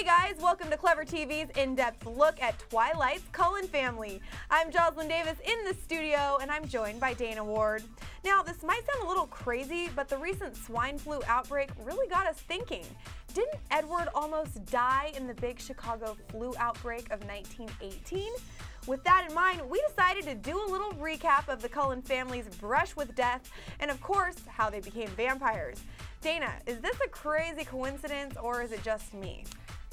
Hey guys, welcome to Clever TV's in-depth look at Twilight's Cullen family. I'm Jocelyn Davis in the studio and I'm joined by Dana Ward. Now this might sound a little crazy, but the recent swine flu outbreak really got us thinking. Didn't Edward almost die in the big Chicago flu outbreak of 1918? With that in mind, we decided to do a little recap of the Cullen family's brush with death and of course, how they became vampires. Dana, is this a crazy coincidence or is it just me?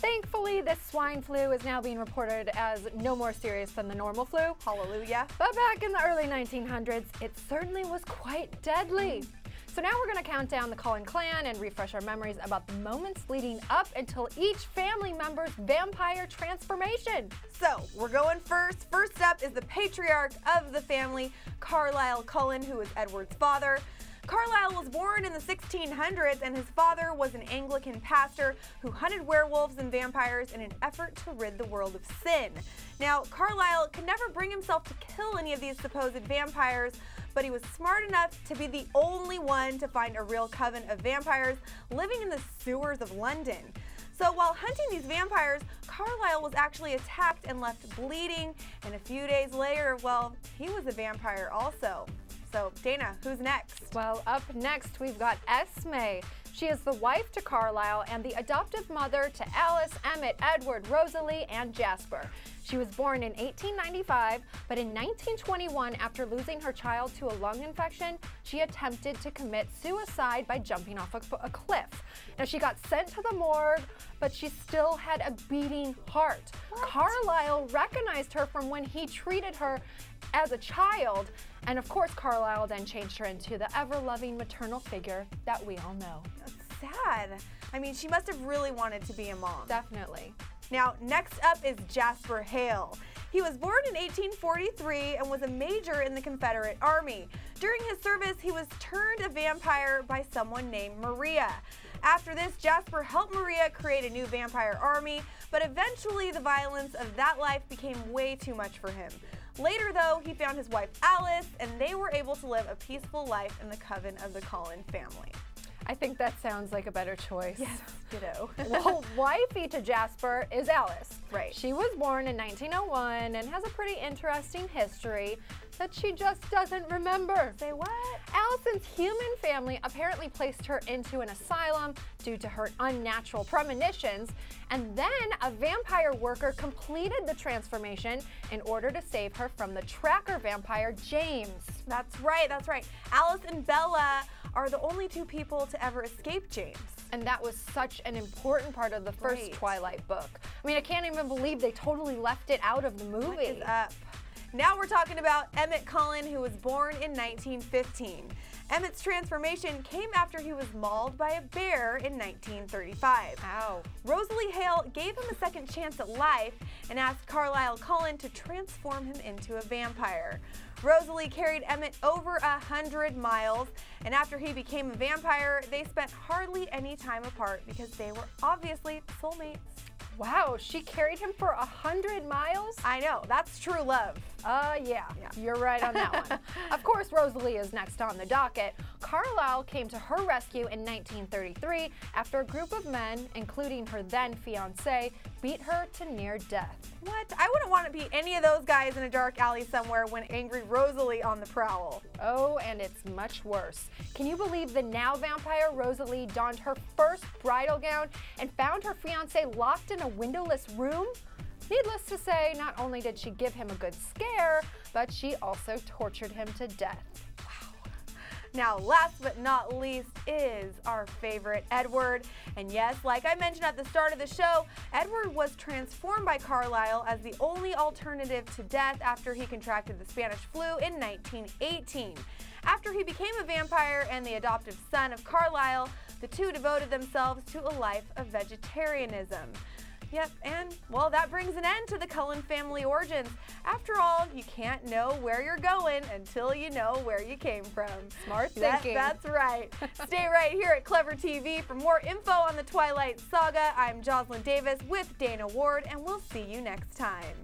Thankfully, this swine flu is now being reported as no more serious than the normal flu. Hallelujah. But back in the early 1900s, it certainly was quite deadly. So now we're going to count down the Cullen clan and refresh our memories about the moments leading up until each family member's vampire transformation. So we're going first. First up is the patriarch of the family, Carlisle Cullen, who is Edward's father. Carlisle was born in the 1600s and his father was an Anglican pastor who hunted werewolves and vampires in an effort to rid the world of sin. Now, Carlisle could never bring himself to kill any of these supposed vampires, but he was smart enough to be the only one to find a real coven of vampires living in the sewers of London. So while hunting these vampires, Carlisle was actually attacked and left bleeding, and a few days later, well, he was a vampire also. So, Dana, who's next? Well, up next we've got Esme. She is the wife to Carlisle and the adoptive mother to Alice, Emmett, Edward, Rosalie, and Jasper. She was born in 1895, but in 1921, after losing her child to a lung infection, she attempted to commit suicide by jumping off a cliff. Now, she got sent to the morgue, but she still had a beating heart. What? Carlisle recognized her from when he treated her as a child, and of course Carlisle then changed her into the ever-loving maternal figure that we all know. That's sad. I mean, she must have really wanted to be a mom. Definitely. Now, next up is Jasper Hale. He was born in 1843 and was a major in the Confederate Army. During his service, he was turned a vampire by someone named Maria. After this, Jasper helped Maria create a new vampire army, but eventually the violence of that life became way too much for him. Later, though, he found his wife Alice, and they were able to live a peaceful life in the coven of the Cullen family. I think that sounds like a better choice. Yes, ditto. Well, wifey to Jasper is Alice. Right. She was born in 1901 and has a pretty interesting history that she just doesn't remember. Say what? Allison's human family apparently placed her into an asylum due to her unnatural premonitions, and then a vampire worker completed the transformation in order to save her from the tracker vampire James. That's right, that's right. Alice and Bella are the only two people to ever escape James. And that was such an important part of the first Twilight book. I mean, I can't even believe they totally left it out of the movie. What is up? Now we're talking about Emmett Cullen, who was born in 1915. Emmett's transformation came after he was mauled by a bear in 1935. Ow. Rosalie Hale gave him a second chance at life and asked Carlisle Cullen to transform him into a vampire. Rosalie carried Emmett over 100 miles, and after he became a vampire, they spent hardly any time apart because they were obviously soulmates. Wow, she carried him for 100 miles? I know, that's true love. Yeah, you're right on that one. Of course, Rosalie is next on the docket. Carlisle came to her rescue in 1933 after a group of men, including her then fiancé, beat her to near death. What? I wouldn't want to be any of those guys in a dark alley somewhere when angry Rosalie on the prowl. Oh, and it's much worse. Can you believe the now vampire Rosalie donned her first bridal gown and found her fiancé locked in a windowless room? Needless to say, not only did she give him a good scare, but she also tortured him to death. Now, last but not least is our favorite Edward. And yes, like I mentioned at the start of the show, Edward was transformed by Carlisle as the only alternative to death after he contracted the Spanish flu in 1918. After he became a vampire and the adoptive son of Carlisle, the two devoted themselves to a life of vegetarianism. Yep, and well, that brings an end to the Cullen family origins. After all, you can't know where you're going until you know where you came from. Smart thinking. That's right. Stay right here at Clever TV for more info on the Twilight saga. I'm Jocelyn Davis with Dana Ward, and we'll see you next time.